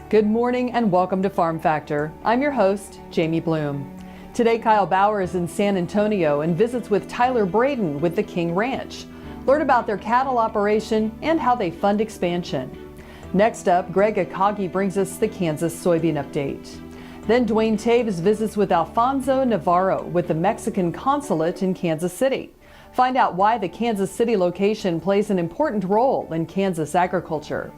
Good morning and welcome to Farm Factor. I'm your host, Jamie Bloom. Today, Kyle Bauer is in San Antonio and visits with Tyler Bradon with the King Ranch. Learn about their cattle operation and how they fund expansion. Next up, Greg Akagi brings us the Kansas Soybean update. Then Duane Toews visits with Alfonso Navarro with the Mexican Consulate in Kansas City. Find out why the Kansas City location plays an important role in Kansas agriculture.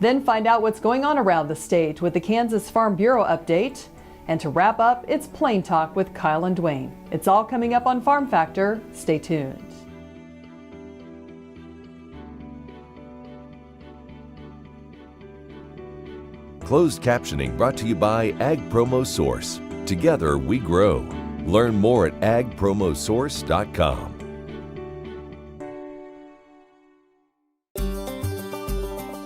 Then find out what's going on around the state with the Kansas Farm Bureau update. And to wrap up, it's Plain Talk with Kyle and Duane. It's all coming up on Farm Factor. Stay tuned. Closed captioning brought to you by Ag Promo Source. Together we grow. Learn more at agpromosource.com.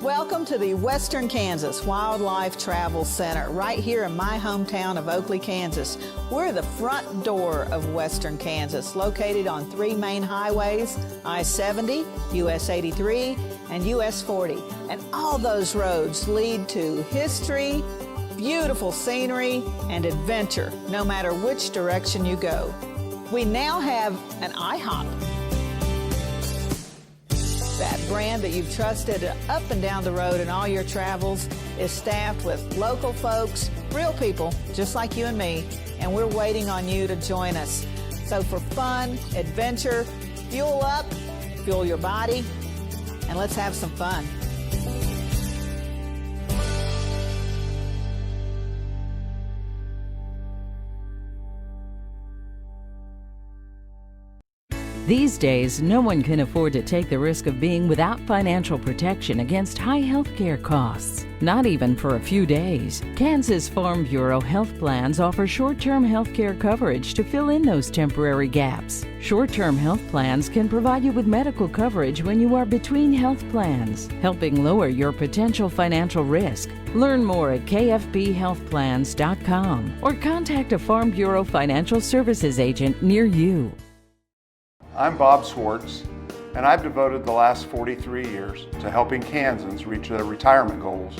Welcome to the Western Kansas Wildlife Travel Center, right here in my hometown of Oakley, Kansas. We're the front door of Western Kansas, located on three main highways, I-70, US 83, and US 40. And all those roads lead to history, beautiful scenery, and adventure, no matter which direction you go. We now have an IHOP. That brand that you've trusted up and down the road in all your travels is staffed with local folks, real people, just like you and me, and we're waiting on you to join us. So for fun, adventure, fuel up, fuel your body, and let's have some fun. These days, no one can afford to take the risk of being without financial protection against high health care costs, not even for a few days. Kansas Farm Bureau health plans offer short-term health care coverage to fill in those temporary gaps. Short-term health plans can provide you with medical coverage when you are between health plans, helping lower your potential financial risk. Learn more at kfbhealthplans.com or contact a Farm Bureau financial services agent near you. I'm Bob Swartz, and I've devoted the last 43 years to helping Kansans reach their retirement goals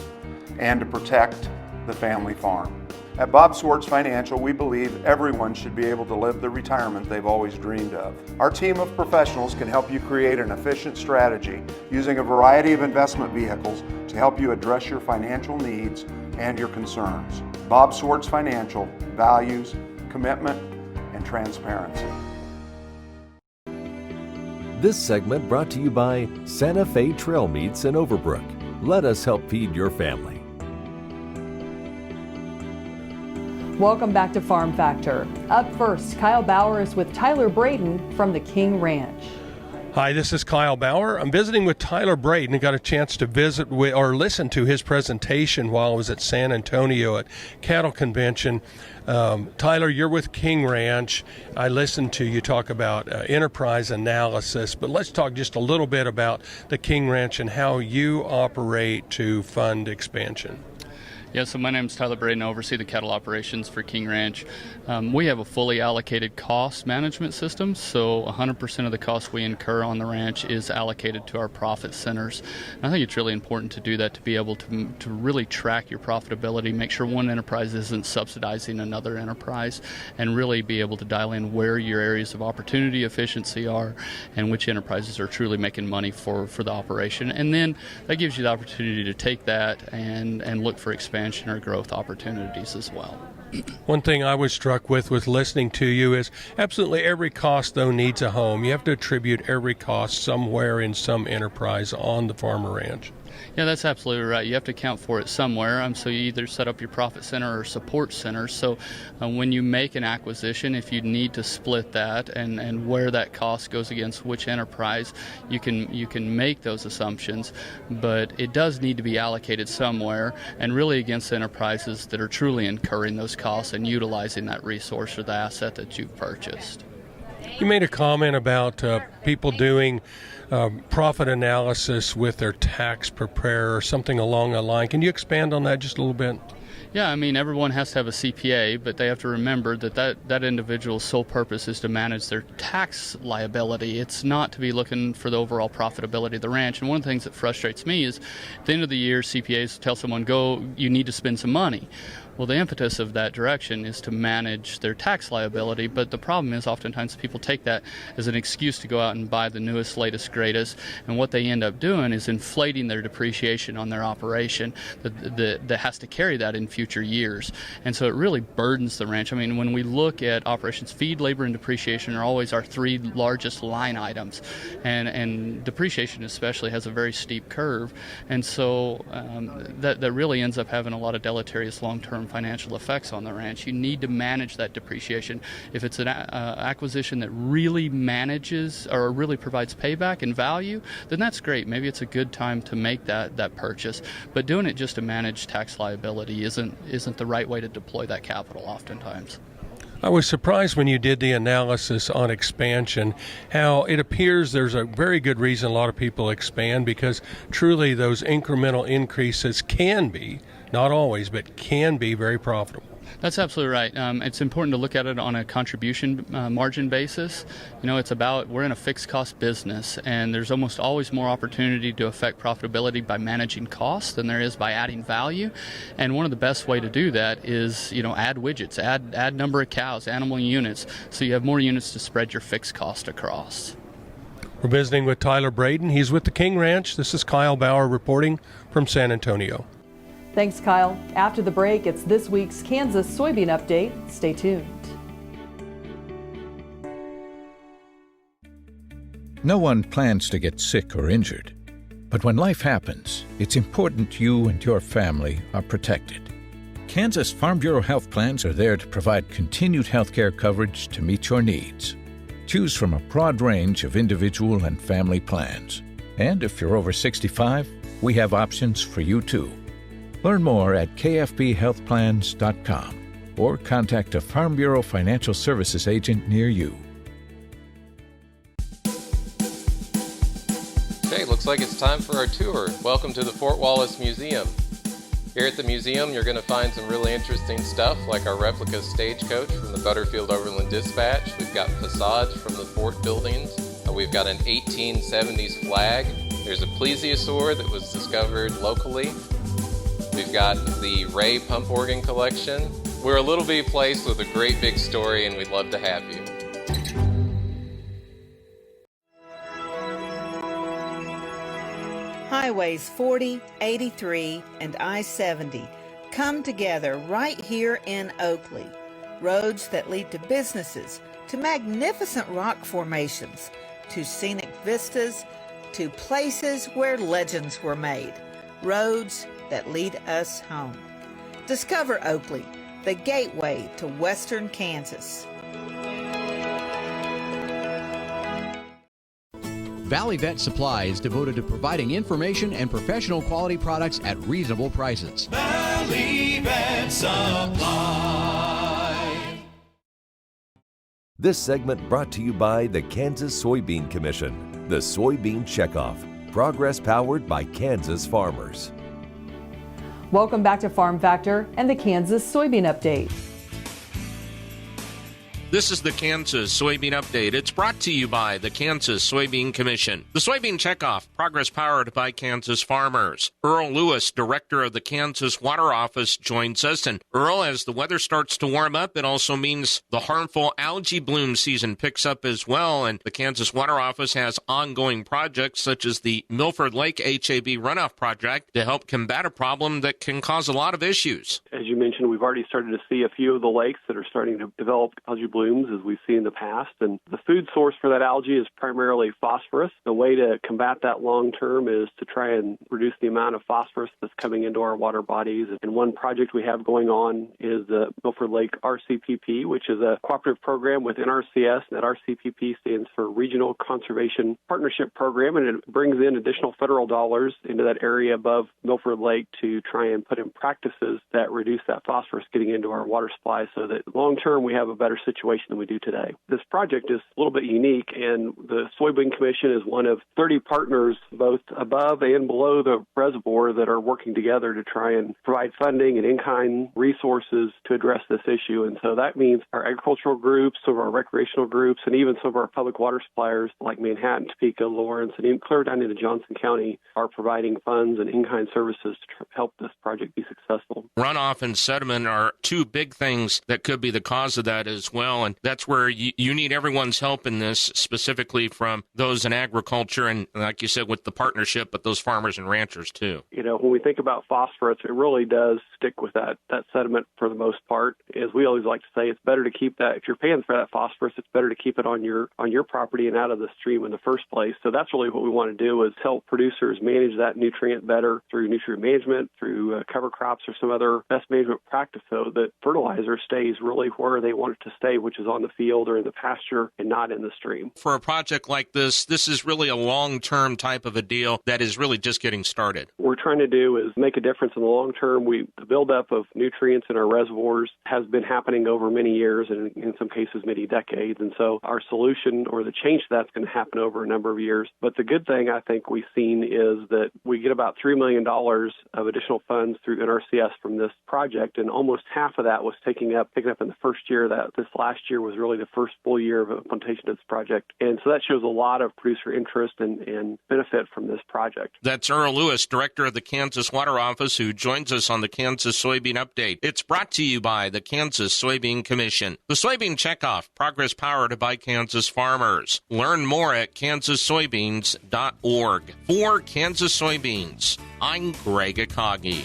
and to protect the family farm. At Bob Swartz Financial, we believe everyone should be able to live the retirement they've always dreamed of. Our team of professionals can help you create an efficient strategy using a variety of investment vehicles to help you address your financial needs and your concerns. Bob Swartz Financial values commitment and transparency. This segment brought to you by Santa Fe Trail Meats in Overbrook. Let us help feed your family. Welcome back to Farm Factor. Up first, Kyle Bauer is with Tyler Bradon from the King Ranch. Hi, this is Kyle Bauer. I'm visiting with Tyler Bradon. I got a chance to visit with, or listen to his presentation while I was at San Antonio at Cattle Convention. Tyler, you're with King Ranch. I listened to you talk about enterprise analysis, but let's talk just a little bit about the King Ranch and how you operate to fund expansion. Yeah, so my name is Tyler Bradon. I oversee the cattle operations for King Ranch. We have a fully allocated cost management system, so 100% of the cost we incur on the ranch is allocated to our profit centers. And I think it's really important to do that, to be able to really track your profitability, make sure one enterprise isn't subsidizing another enterprise, and really be able to dial in where your areas of opportunity efficiency are and which enterprises are truly making money for the operation. And then that gives you the opportunity to take that and look for expansion or growth opportunities as well. One thing I was struck with listening to you is absolutely every cost, though, needs a home. You have to attribute every cost somewhere in some enterprise on the farm or ranch. Yeah, that's absolutely right. You have to account for it somewhere. So you either set up your profit center or support center. So when you make an acquisition, if you need to split that and where that cost goes against which enterprise, you can make those assumptions. But it does need to be allocated somewhere, and really against enterprises that are truly incurring those costs and utilizing that resource or the asset that you've purchased. You made a comment about people doing profit analysis with their tax preparer or something along the line. Can you expand on that just a little bit? Yeah, I mean, everyone has to have a CPA, but they have to remember that individual's sole purpose is to manage their tax liability. It's not to be looking for the overall profitability of the ranch. And one of the things that frustrates me is at the end of the year, CPAs tell someone, go, you need to spend some money. Well, the impetus of that direction is to manage their tax liability, but the problem is oftentimes people take that as an excuse to go out and buy the newest, latest, greatest, and what they end up doing is inflating their depreciation on their operation that has to carry that in future years. And so it really burdens the ranch. I mean, when we look at operations, feed, labor, and depreciation are always our three largest line items, and depreciation especially has a very steep curve, and so that really ends up having a lot of deleterious long-term financial effects on the ranch. You need to manage that depreciation. If it's an acquisition that really manages or really provides payback and value, then that's great. Maybe it's a good time to make that purchase. But doing it just to manage tax liability isn't the right way to deploy that capital oftentimes. I was surprised when you did the analysis on expansion, how it appears there's a very good reason a lot of people expand, because truly those incremental increases can be, not always, but can be very profitable. That's absolutely right. It's important to look at it on a contribution margin basis. You know, we're in a fixed cost business, and there's almost always more opportunity to affect profitability by managing costs than there is by adding value. And one of the best way to do that is, add widgets, add number of cows, animal units, so you have more units to spread your fixed cost across. We're visiting with Tyler Bradon. He's with the King Ranch. This is Kyle Bauer reporting from San Antonio. Thanks, Kyle. After the break, it's this week's Kansas Soybean Update. Stay tuned. No one plans to get sick or injured. But when life happens, it's important you and your family are protected. Kansas Farm Bureau health plans are there to provide continued health care coverage to meet your needs. Choose from a broad range of individual and family plans. And if you're over 65, we have options for you too. Learn more at kfbhealthplans.com or contact a Farm Bureau Financial Services agent near you. Okay, looks like it's time for our tour. Welcome to the Fort Wallace Museum. Here at the museum, you're going to find some really interesting stuff, like our replica stagecoach from the Butterfield Overland Dispatch. We've got facades from the fort buildings. We've got an 1870s flag. There's a plesiosaur that was discovered locally. We've got the Ray pump organ collection. We're a little bitty place with a great big story, and we'd love to have you. Highways 40, 83, and I-70 come together right here in Oakley. Roads that lead to businesses, to magnificent rock formations, to scenic vistas, to places where legends were made. Roads that lead us home. Discover Oakley, the gateway to Western Kansas. Valley Vet Supply is devoted to providing information and professional quality products at reasonable prices. Valley Vet Supply. This segment brought to you by the Kansas Soybean Commission, the Soybean Checkoff, progress powered by Kansas farmers. Welcome back to Farm Factor and the Kansas Soybean Update. This is the Kansas Soybean Update. It's brought to you by the Kansas Soybean Commission. The Soybean Checkoff, progress powered by Kansas farmers. Earl Lewis, director of the Kansas Water Office, joins us. And Earl, as the weather starts to warm up, it also means the harmful algae bloom season picks up as well. And the Kansas Water Office has ongoing projects such as the Milford Lake HAB runoff project to help combat a problem that can cause a lot of issues. As you mentioned, we've already started to see a few of the lakes that are starting to develop algae blooms as we've seen in the past. And the food source for that algae is primarily phosphorus. The way to combat that long term is to try and reduce the amount of phosphorus that's coming into our water bodies. And one project we have going on is the Milford Lake RCPP, which is a cooperative program with NRCS. And that RCPP stands for Regional Conservation Partnership Program, and it brings in additional federal dollars into that area above Milford Lake to try and put in practices that reduce that phosphorus getting into our water supply so that long term we have a better situation situation than we do today. This project is a little bit unique, and the Soybean Commission is one of 30 partners both above and below the reservoir that are working together to try and provide funding and in-kind resources to address this issue. And so that means our agricultural groups, some of our recreational groups, and even some of our public water suppliers like Manhattan, Topeka, Lawrence, and even clear down into Johnson County are providing funds and in-kind services to help this project be successful. Runoff and sediment are two big things that could be the cause of that as well, and that's where you need everyone's help in this, specifically from those in agriculture and, like you said, with the partnership, but those farmers and ranchers too. You know, when we think about phosphorus, it really does stick with that sediment for the most part. As we always like to say, it's better to keep that, if you're paying for that phosphorus, it's better to keep it on your property and out of the stream in the first place. So that's really what we want to do, is help producers manage that nutrient better through nutrient management, through cover crops or some other best management practice, so that fertilizer stays really where they want it to stay, which is on the field or in the pasture and not in the stream. For a project like this is really a long-term type of a deal that is really just getting started. What we're trying to do is make a difference in the long term. The buildup of nutrients in our reservoirs has been happening over many years and in some cases many decades. And so our solution, or the change to that's going to happen over a number of years. But the good thing I think we've seen is that we get about $3 million of additional funds through NRCS from this project, and almost half of that was taken up in the first year. That this last year was really the first full year of implementation of this project. And so that shows a lot of producer interest and benefit from this project. That's Earl Lewis, Director of the Kansas Water Office, who joins us on the Kansas Soybean Update. It's brought to you by the Kansas Soybean Commission. The Soybean Checkoff, progress powered by Kansas farmers. Learn more at kansassoybeans.org. For Kansas Soybeans, I'm Greg Akagi.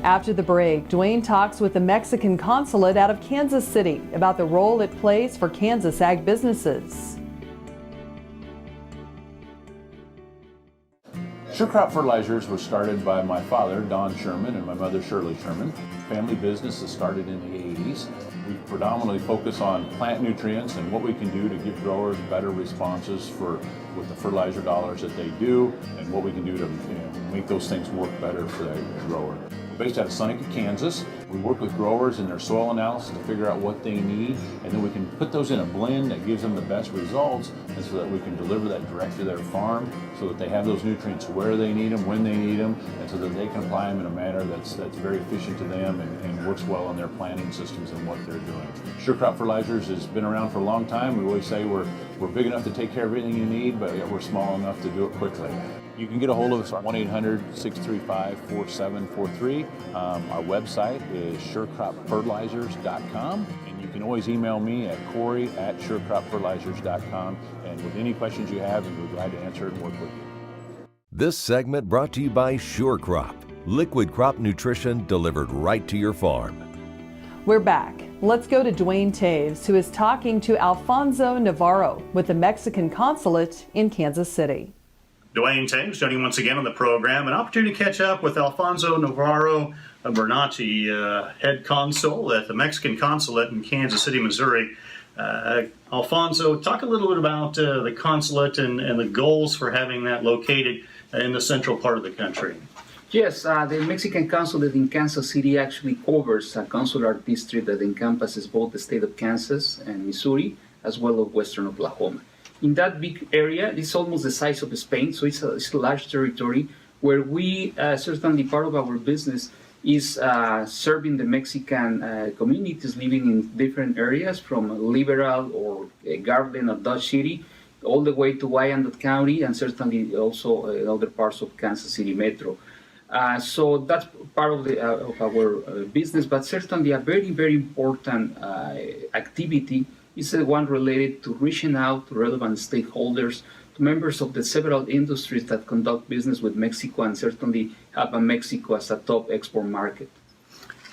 After the break, Duane talks with the Mexican Consulate out of Kansas City about the role it plays for Kansas ag businesses. Sure Crop Fertilizers was started by my father, Don Sherman, and my mother, Shirley Sherman. Family business that started in the 80s. We predominantly focus on plant nutrients and what we can do to give growers better responses with the fertilizer dollars that they do, and what we can do to make those things work better for the grower. We're based out of Seneca, Kansas. We work with growers in their soil analysis to figure out what they need, and then we can put those in a blend that gives them the best results, and so that we can deliver that direct to their farm, so that they have those nutrients where they need them, when they need them, and so that they can apply them in a manner that's very efficient to them and works well in their planting systems and what they're doing. Sure Crop Fertilizers has been around for a long time. We always say we're big enough to take care of everything you need, but yet we're small enough to do it quickly. You can get a hold of us at 1-800-635-4743. Our website is surecropfertilizers.com, and you can always email me at Corey@surecropfertilizers.com, and with any questions you have, we'll be glad to answer it and work with you. This segment brought to you by Sure Crop, liquid crop nutrition delivered right to your farm. We're back. Let's go to Duane Toews, who is talking to Alfonso Navarro with the Mexican Consulate in Kansas City. Duane Toews joining once again on the program. An opportunity to catch up with Alfonso Navarro Bernati, head consul at the Mexican Consulate in Kansas City, Missouri. Alfonso, talk a little bit about the consulate and the goals for having that located in the central part of the country. Yes, the Mexican Consulate in Kansas City actually covers a consular district that encompasses both the state of Kansas and Missouri, as well as western Oklahoma. In that big area, it's almost the size of Spain, so it's a large territory where we, certainly part of our business is serving the Mexican communities living in different areas, from Liberal or Garden or Dodge City, all the way to Wyandotte County, and certainly also in other parts of Kansas City Metro. So that's part of our business, but certainly a very, very important activity is the one related to reaching out to relevant stakeholders, to members of the several industries that conduct business with Mexico, and certainly have Mexico as a top export market.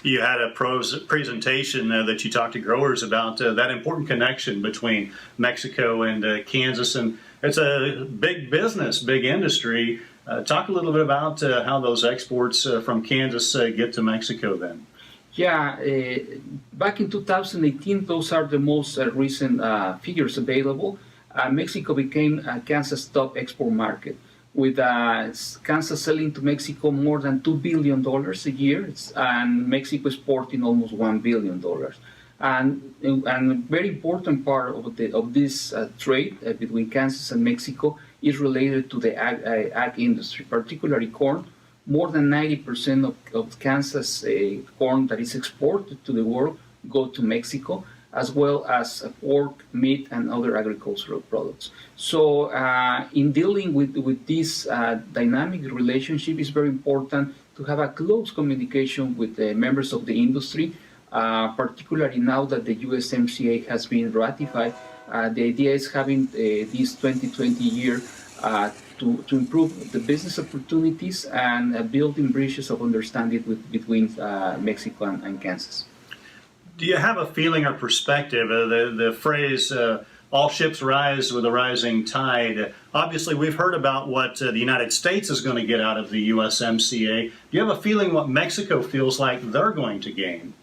You had a presentation that you talked to growers about that important connection between Mexico and Kansas, and it's a big business, big industry. Talk a little bit about how those exports from Kansas get to Mexico then. Yeah, back in 2018, those are the most recent figures available. Mexico became Kansas' top export market, with Kansas selling to Mexico more than $2 billion a year, and Mexico exporting almost $1 billion. And a very important part of this trade between Kansas and Mexico is related to the ag industry, particularly corn. More than 90% of Kansas corn that is exported to the world go to Mexico, as well as pork, meat, and other agricultural products. So in dealing with this dynamic relationship, it's very important to have a close communication with the members of the industry, particularly now that the USMCA has been ratified. The idea is having this 2020 year to improve the business opportunities and building bridges of understanding between Mexico and Kansas. Do you have a feeling or perspective? The phrase, all ships rise with a rising tide. Obviously, we've heard about what the United States is going to get out of the USMCA. Do you have a feeling what Mexico feels like they're going to gain?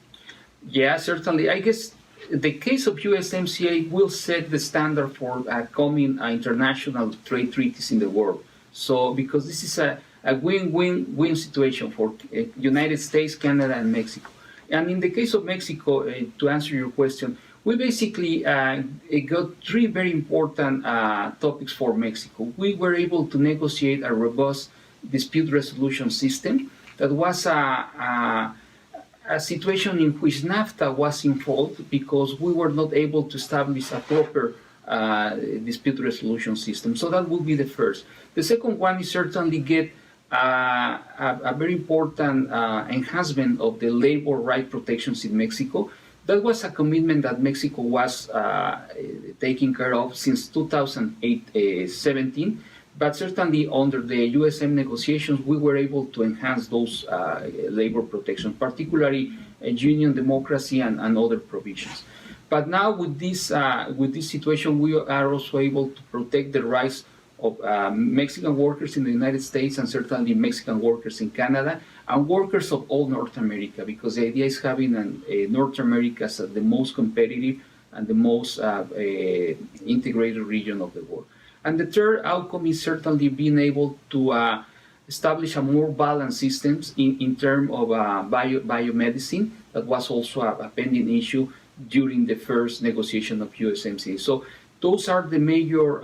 Yeah, certainly. I guess the case of USMCA will set the standard for coming international trade treaties in the world. So, because this is a win-win-win situation for United States, Canada, and Mexico. And in the case of Mexico, to answer your question, we basically got three very important topics for Mexico. We were able to negotiate a robust dispute resolution system that was a situation in which NAFTA was involved because we were not able to establish a proper dispute resolution system. So that would be the first. The second one is certainly get a very important enhancement of the labor right protections in Mexico. That was a commitment that Mexico was taking care of since 2017, but certainly under the USM negotiations, we were able to enhance those labor protections, particularly union democracy and other provisions. But now with this situation, we are also able to protect the rights of Mexican workers in the United States and certainly Mexican workers in Canada and workers of all North America, because the idea is having North America as the most competitive and the most integrated region of the world. And the third outcome is certainly being able to establish a more balanced systems in terms of biomedicine. That was also a pending issue during the first negotiation of USMCA. So those are the major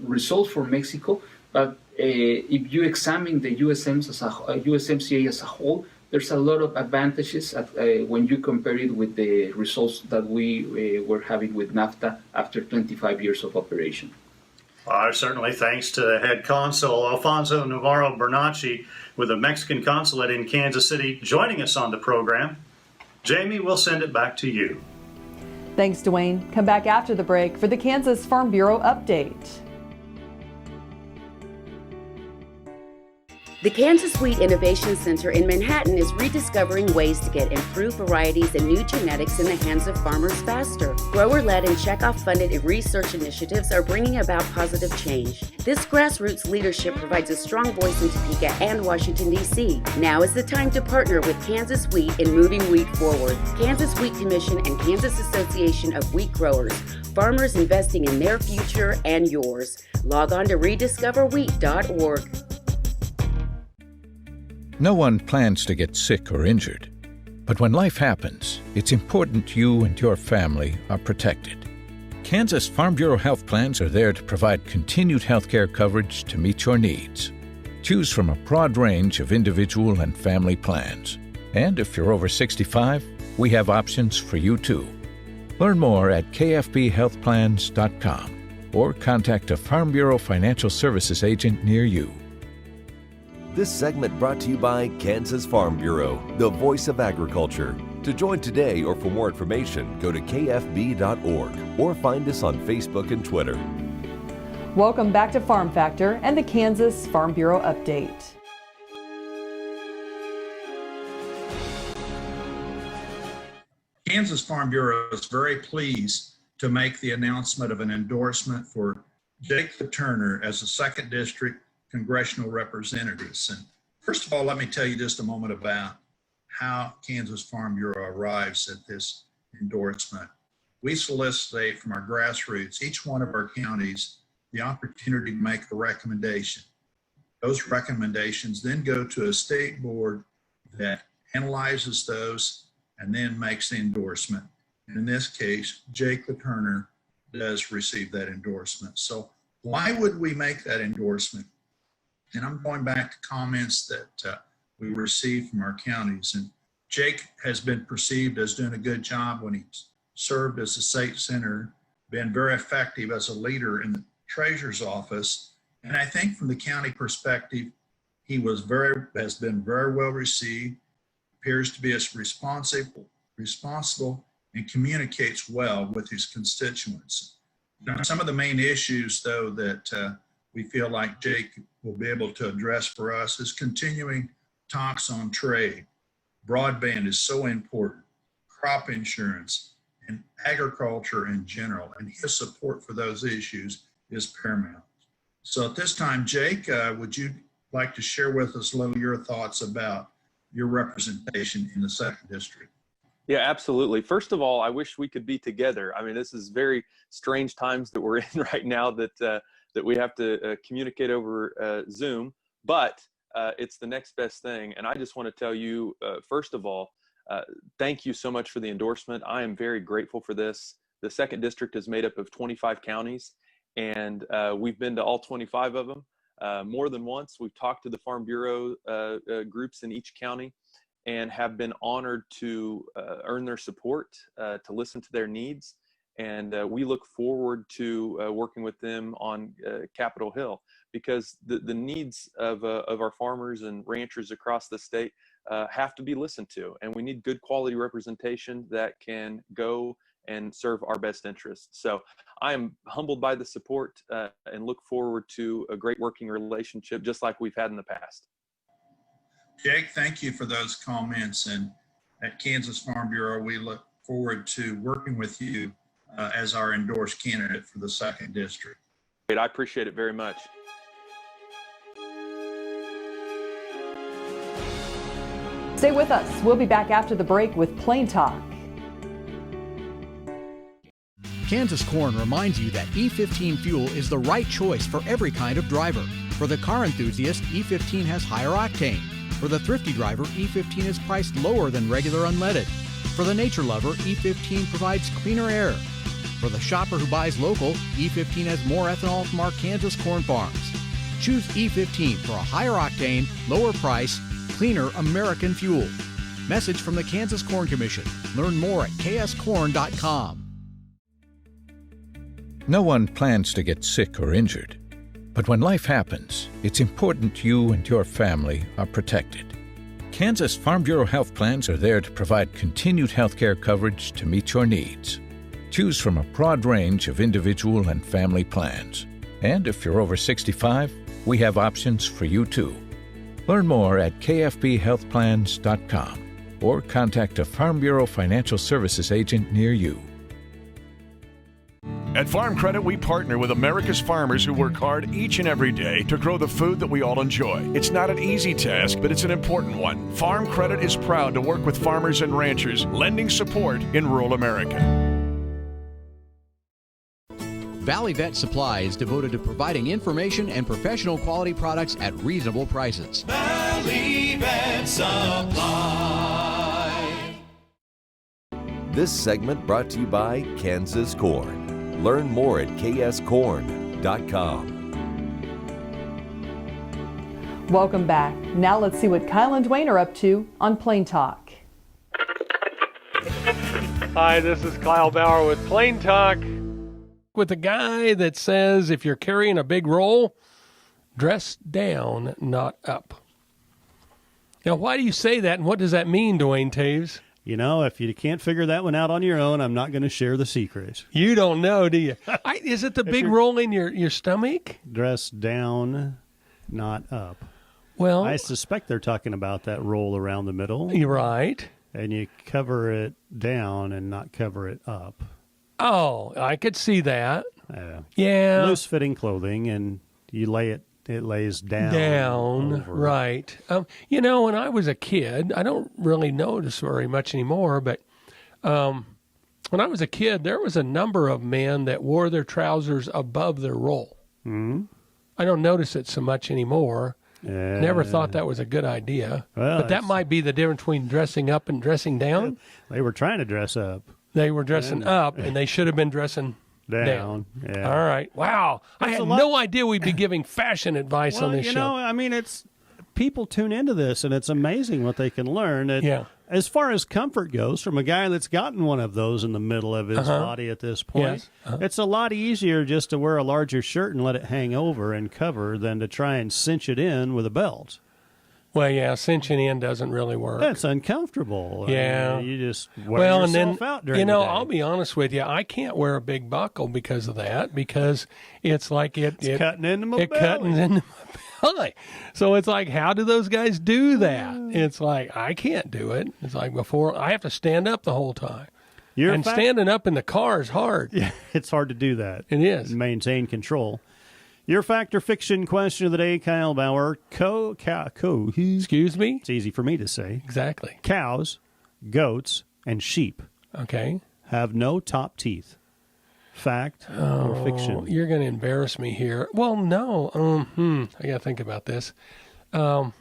results for Mexico, but if you examine the USMCA as a whole, there's a lot of advantages when you compare it with the results that we were having with NAFTA after 25 years of operation. Certainly thanks to the head consul, Alfonso Navarro Bernacci, with the Mexican Consulate in Kansas City, joining us on the program. Jamie, we'll send it back to you. Thanks, Duane. Come back after the break for the Kansas Farm Bureau update. The Kansas Wheat Innovation Center in Manhattan is rediscovering ways to get improved varieties and new genetics in the hands of farmers faster. Grower-led and checkoff-funded research initiatives are bringing about positive change. This grassroots leadership provides a strong voice in Topeka and Washington, D.C. Now is the time to partner with Kansas Wheat in moving wheat forward. Kansas Wheat Commission and Kansas Association of Wheat Growers. Farmers investing in their future and yours. Log on to rediscoverwheat.org. No one plans to get sick or injured. But when life happens, it's important you and your family are protected. Kansas Farm Bureau health plans are there to provide continued health care coverage to meet your needs. Choose from a broad range of individual and family plans. And if you're over 65, we have options for you too. Learn more at kfbhealthplans.com or contact a Farm Bureau Financial Services agent near you. This segment brought to you by Kansas Farm Bureau, the voice of agriculture. To join today or for more information, go to kfb.org or find us on Facebook and Twitter. Welcome back to Farm Factor and the Kansas Farm Bureau update. Kansas Farm Bureau is very pleased to make the announcement of an endorsement for Jacob Turner as a 2nd District Congressional Representatives. And first of all, let me tell you just a moment about how Kansas Farm Bureau arrives at this endorsement. We solicit from our grassroots, each one of our counties, the opportunity to make a recommendation. Those recommendations then go to a state board that analyzes those and then makes the endorsement. And in this case, Jake the turner does receive that endorsement. So why would we make that endorsement? And I'm going back to comments that we received from our counties. And Jake has been perceived as doing a good job when he served as the state senator, been very effective as a leader in the treasurer's office. And I think from the county perspective, he has been very well received, appears to be as responsible, and communicates well with his constituents. Now, some of the main issues, though, that we feel like Jake will be able to address for us is continuing talks on trade. Broadband is so important, crop insurance, and agriculture in general, and his support for those issues is paramount. So at this time, Jake, would you like to share with us a little your thoughts about your representation in the 2nd District? Yeah, absolutely. First of all, I wish we could be together. I mean, this is very strange times that we're in right now that we have to communicate over Zoom, but it's the next best thing. And I just want to tell you, first of all, thank you so much for the endorsement. I am very grateful for this. The 2nd District is made up of 25 counties, and we've been to all 25 of them more than once. We've talked to the Farm Bureau groups in each county and have been honored to earn their support, to listen to their needs. And we look forward to working with them on Capitol Hill, because the needs of our farmers and ranchers across the state have to be listened to. And we need good quality representation that can go and serve our best interests. So I am humbled by the support and look forward to a great working relationship, just like we've had in the past. Jake, thank you for those comments. And at Kansas Farm Bureau, we look forward to working with you as our endorsed candidate for the 2nd District. Great, I appreciate it very much. Stay with us. We'll be back after the break with Plain Talk. Kansas Corn reminds you that E15 fuel is the right choice for every kind of driver. For the car enthusiast, E15 has higher octane. For the thrifty driver, E15 is priced lower than regular unleaded. For the nature lover, E15 provides cleaner air. For the shopper who buys local, E15 has more ethanol from our Kansas corn farms. Choose E15 for a higher octane, lower price, cleaner American fuel. Message from the Kansas Corn Commission. Learn more at kscorn.com. No one plans to get sick or injured. But when life happens, it's important you and your family are protected. Kansas Farm Bureau health plans are there to provide continued health care coverage to meet your needs. Choose from a broad range of individual and family plans. And if you're over 65, we have options for you too. Learn more at kfbhealthplans.com or contact a Farm Bureau Financial Services agent near you. At Farm Credit, we partner with America's farmers who work hard each and every day to grow the food that we all enjoy. It's not an easy task, but it's an important one. Farm Credit is proud to work with farmers and ranchers, lending support in rural America. Valley Vet Supply is devoted to providing information and professional quality products at reasonable prices. Valley Vet Supply. This segment brought to you by Kansas Corn. Learn more at kscorn.com. Welcome back. Now let's see what Kyle and Duane are up to on Plain Talk. Hi, this is Kyle Bauer with Plain Talk. With a guy that says if you're carrying a big roll, dress down, not up. Now, why do you say that, and what does that mean, Duane Toews? You know, if you can't figure that one out on your own, I'm not going to share the secret. You don't know, do you? Is it the big roll in your stomach? Dress down, not up. Well, I suspect they're talking about that roll around the middle. You're right. And you cover it down and not cover it up. Oh, I could see that. Yeah. Loose-fitting clothing, and you lay it lays down. Right. You know, when I was a kid, I don't really notice very much anymore, but when I was a kid, there was a number of men that wore their trousers above their roll. Mm-hmm. I don't notice it so much anymore. Never thought that was a good idea. Well, but that might be the difference between dressing up and dressing down. They were trying to dress up. They were dressing up, and they should have been dressing down. Yeah. All right. Wow. I had no idea we'd be giving fashion advice on this show. I mean, it's people tune into this, and it's amazing what they can learn. As far as comfort goes, from a guy that's gotten one of those in the middle of his body at this point, it's a lot easier just to wear a larger shirt and let it hang over and cover than to try and cinch it in with a belt. Well, yeah, cinching in doesn't really work. That's uncomfortable. Yeah. I mean, you just wear yourself out during the day. I'll be honest with you, I can't wear a big buckle because of that, because it's like it's cutting into my belly. Cutting into my belly. So it's like, how do those guys do that? It's like, I can't do it. It's like before, I have to stand up the whole time. Standing up in the car is hard. Yeah, it's hard to do that. It is. Maintain control. Your fact or fiction question of the day, Kyle Bauer. Excuse me? It's easy for me to say. Exactly. Cows, goats, and sheep. Okay. Have no top teeth. Fact or fiction? You're going to embarrass me here. Well, no. I got to think about this. I've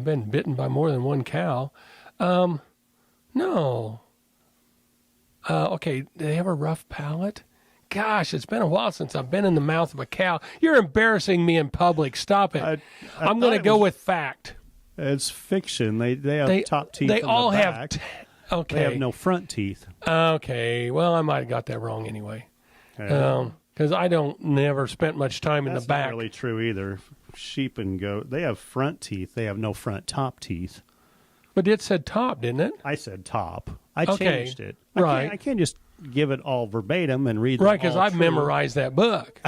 been bitten by more than one cow. No. Okay, do they have a rough palate? Gosh, it's been a while since I've been in the mouth of a cow. You're embarrassing me in public. Stop it. I'm going to go with fact. It's fiction. They have top teeth. They all the have. back. Okay. They have no front teeth. Okay. Well, I might have got that wrong anyway. Because I never spent much time in the back. That's not really true either. Sheep and goat, they have front teeth. They have no front top teeth. But it said top, didn't it? I said top. I changed it. Right. I can't just give it all verbatim and read right, because I've memorized that book.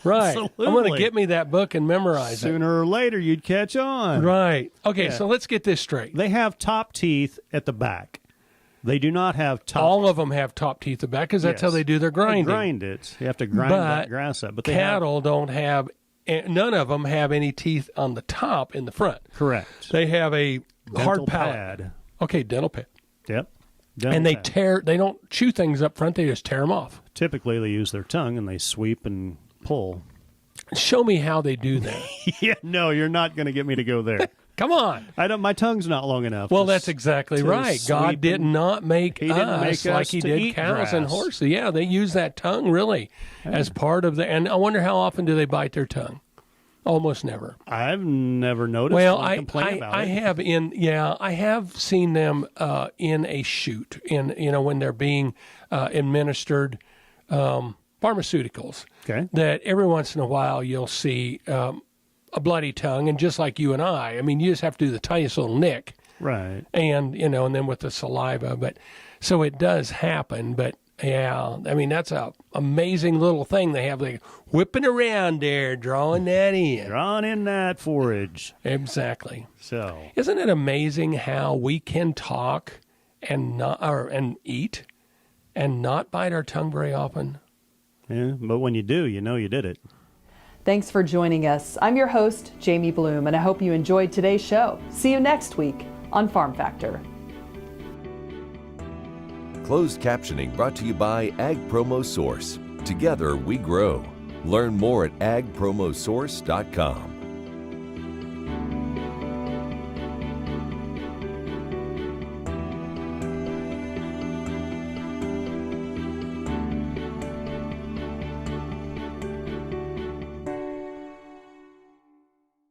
Right. Absolutely. I'm going to get me that book and memorize it. Sooner or later, you'd catch on. Right. Okay, so let's get this straight. They have top teeth at the back. They do not have top. All of them have top teeth at the back because that's how they do their grinding. They grind it. You have to grind that grass up. But cattle don't have. None of them have any teeth on the top in the front. Correct. They have a hard palate. Pad. Okay, dental pad. Yep. And they they don't chew things up front, they just tear them off. Typically, they use their tongue and they sweep and pull. Show me how they do that. Yeah, no, you're not going to get me to go there. Come on. My tongue's not long enough. Well, that's exactly right. God did not make us like he did cows and horses. Yeah, they use that tongue really as part of and I wonder how often do they bite their tongue? Almost never. I've never noticed. Well, I have seen them in a chute when they're being administered pharmaceuticals. Okay. That every once in a while you'll see a bloody tongue, and just like you and I mean, you just have to do the tiniest little nick, right? And and then with the saliva, but so it does happen, but. Yeah, I mean, that's a amazing little thing they have. Like whipping around there, drawing that in. Drawing in that forage. Exactly. So, isn't it amazing how we can talk and eat and not bite our tongue very often? Yeah, but when you do, you know you did it. Thanks for joining us. I'm your host, Jamie Bloom, and I hope you enjoyed today's show. See you next week on Farm Factor. Closed captioning brought to you by Ag Promo Source. Together we grow. Learn more at agpromosource.com.